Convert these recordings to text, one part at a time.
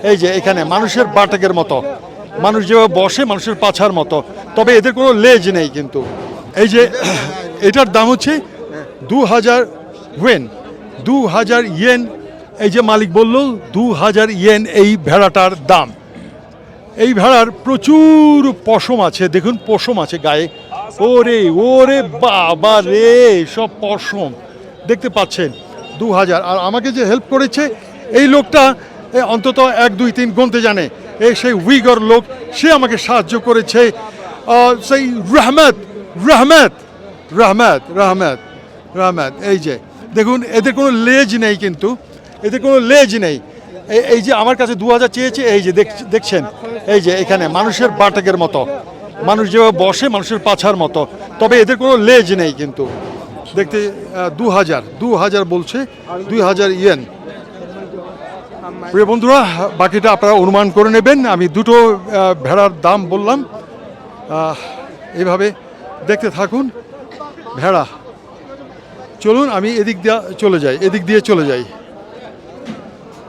এই যে এখানে মানুষের বাটাকের মতো, মানুষ যেভাবে বসে মানুষের পাছার মতো, তবে এদের কোনো লেজ নেই কিন্তু। এই যে এটার দাম হচ্ছে 2000 ওয়েন, 2000 ইয়েন। এই যে মালিক বলল 2000 ইয়েন এই ভেড়াটার দাম। এই ভেড়ার প্রচুর পশম আছে, দেখুন পশম আছে গায়ে। ওরে ওরে বাবা রে, সব পশম দেখতে পাচ্ছেন। 2000। আর আমাকে যে হেল্প করেছে এই লোকটা অন্তত 1 2 3 গুনতে জানে, এই সেই উইগর লোক, সে আমাকে সাহায্য করেছে। সেই রহমত রহমত রহমত রহমত রহমত। এই যে দেখুন এদের কোনো লেজ নেই কিন্তু, এদের কোনো লেজ নেই। এই যে আমার কাছে 2000 চেয়েছে, এই যে দেখছেন, এই যে এখানে মানুষের বাটাকের মতো, মানুষ যেভাবে বসে মানুষের পাছার মতো, তবে এদের কোনো লেজ নেই কিন্তু। দেখতে 2000 বলছে, 2000 ইয়েন। প্রিয় বন্ধুরা, বাকিটা আপনারা অনুমান করে নেবেন। আমি দুটো ভেড়ার দাম বললাম, এইভাবে দেখতে থাকুন ভেড়া। চলুন আমি এদিক দিয়ে চলে যাই, এদিক দিয়ে চলে যাই।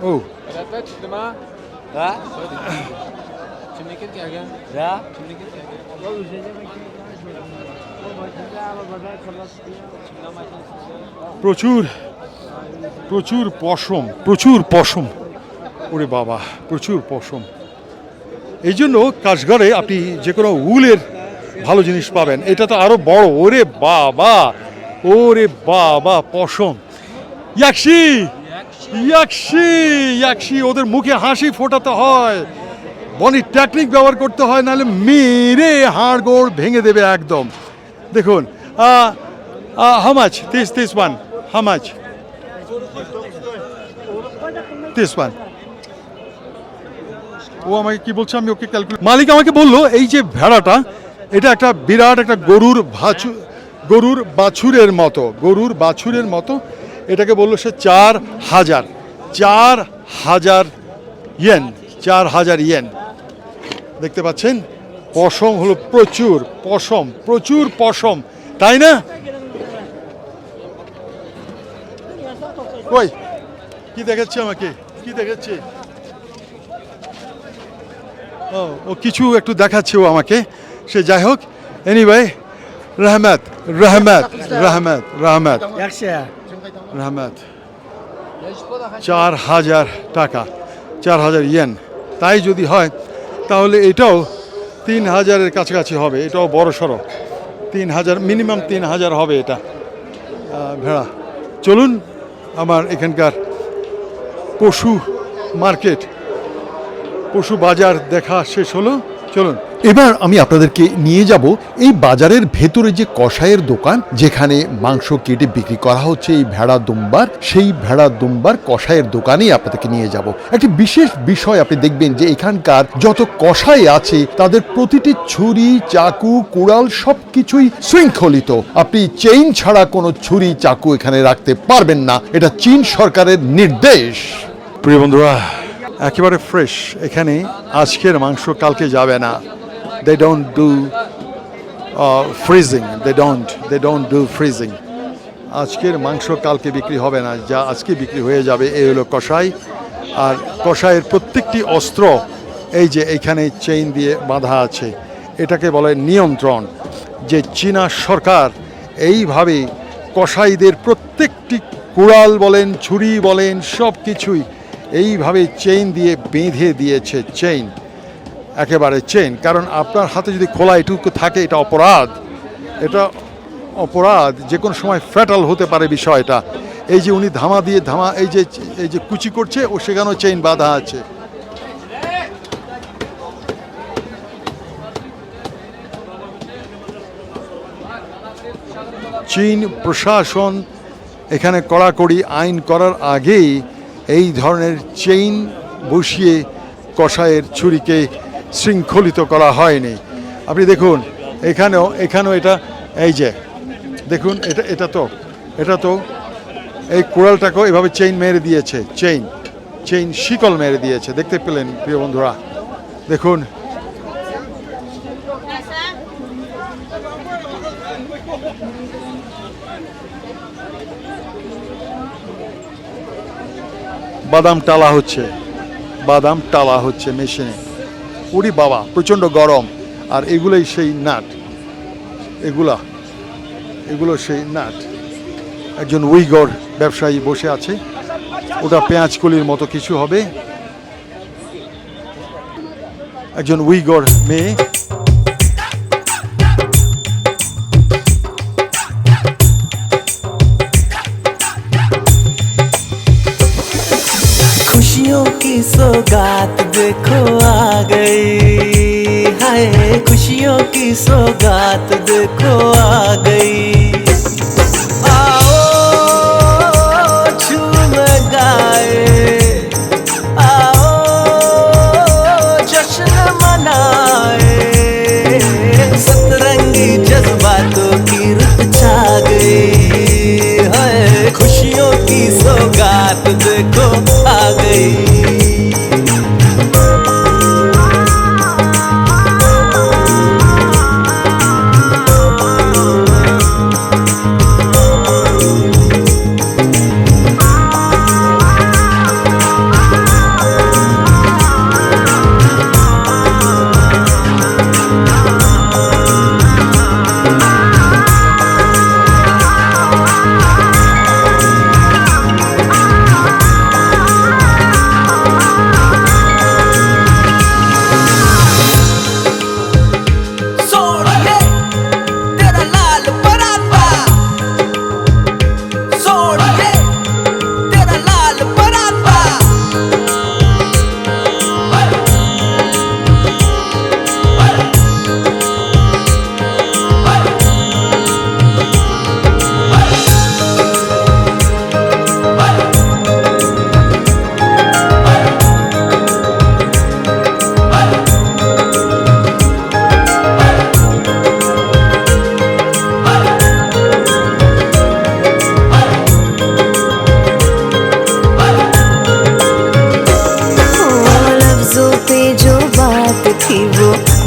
ও প্রচুর প্রচুর পশম, প্রচুর পশম। ওরে বাবা, প্রচুর পশম। এই জন্য কাশগড়ে আপনি যে কোনো উলের ভালো জিনিস পাবেন। এটা তো আরো বড়। ওরে বাবা, ওরে বাবা, পশম। ইয়াকশি ইয়াকশি ইয়াকশি, ওদের মুখে হাসি ফোটাতে হয়, বনি টেকনিক ব্যবহার করতে হয়, নাহলে মেরে হাড় গোড় ভেঙে দেবে একদম। দেখুন how much this one, how much this one. ও আমাকে কি বলছে, আমি ওকে ক্যালকুলেট। মালিক আমাকে বললো এই যে ভেড়াটা, এটা একটা বিরাট একটা গরুর বাছুরের মতো, গরুর বাছুরের মতো। এটাকে বললো সে 4000 ইয়েন, 4000 ইয়েন। দেখতে পাচ্ছেন পশম হলো প্রচুর পশম, প্রচুর পশম, তাই না? কই কি দেখাচ্ছে আমাকে, কি দেখাচ্ছে? ও কিছু একটু দেখাচ্ছে ও আমাকে, সে যাই হোক। এনিওয়ে, রহমত রহমত রহমত রহমত রহমত। 4000 টাকা, 4000 ইয়েন। তাই যদি হয় তাহলে এটাও 3000-এর কাছাকাছি হবে। এটাও বড় সড়ো 3000, মিনিমাম 3000 হবে এটা ভেড়া। চলুন আমার এখানকার পশু মার্কেট, পশু বাজার দেখা শেষ হলো। চলুন এবার আমি আপনাদেরকে নিয়ে যাব এই বাজারের ভেতরে যে কসাইয়ের দোকান, যেখানে মাংস কেটে বিক্রি করা হচ্ছে এই ভেড়া দুম্বার, সেই ভেড়া দুম্বার কসাইয়ের দোকানেই আপনাদেরকে নিয়ে যাব। একটি বিশেষ বিষয় আপনি দেখবেন যে এখানকার যত কসাই আছে তাদের প্রতিটি ছুরি, চাকু, কুড়াল সবকিছুই শৃঙ্খলিত। আপনি চেইন ছাড়া কোনো ছুরি, চাকু এখানে রাখতে পারবেন না, এটা চীন সরকারের নির্দেশ। প্রিয় বন্ধুরা, একেবারে ফ্রেশ। এখানে আজকের মাংস কালকে যাবে না। they don't do freezing, they don't do freezing. আজকের মাংস কালকে বিক্রি হবে না, যা আজকে বিক্রি হয়ে যাবে। এই হলো কসাই। আর কসাইয়ের প্রত্যেকটি অস্ত্র এই যে এইখানে চেইন দিয়ে বাঁধা আছে, এটাকে বলে নিয়ন্ত্রণ। যে চীনা সরকার এইভাবে কসাইদের প্রত্যেকটি কুড়াল বলেন, ছুরি বলেন, সব কিছুই এইভাবে চেইন দিয়ে বেঁধে দিয়েছে। চেইন, একেবারে চেইন। কারণ আপনার হাতে যদি খোলা এটুকু থাকে, এটা অপরাধ, এটা অপরাধ। যে কোনো সময় ফ্যাটাল হতে পারে বিষয়টা। এই যে উনি ধামা দিয়ে এই যে কুচি করছে, ও সেখানেও চেইন বাঁধা আছে। চীন প্রশাসন এখানে কড়াকড়ি আইন করার আগেই এই ধরনের চেইন বসিয়ে কসাইয়ের ছুরিকে শৃঙ্খলিত করা হয়নি। আপনি দেখুন এখানেও এটা, এই যে দেখুন, এটা তো এই কুড়ালটাকেও এভাবে চেইন মেরে দিয়েছে, চেইন শিকল মেরে দিয়েছে। দেখতে পেলেন প্রিয় বন্ধুরা, দেখুন। বাদাম টালা হচ্ছে, বাদাম টালা হচ্ছে মেশিনে। উরি বাবা, প্রচণ্ড গরম। আর এগুলোই সেই নাট, এগুলো সেই নাট। একজন উইগর ব্যবসায়ী বসে আছে, ওটা পেঁয়াজকলির মতো কিছু হবে। একজন উইগর মেয়ে। खुशियों की सौगात देखो आ गई, हाय खुशियों की सौगात देखो आ गई। आओ झूम गाए, आओ जश्न मनाए, सतरंगी जज्बातों की रुत छा गई, हाय खुशियों की सौगात देखो आ गई।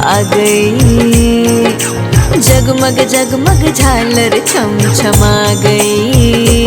आ गई, जगमग जगमग झालर छम छमा गई।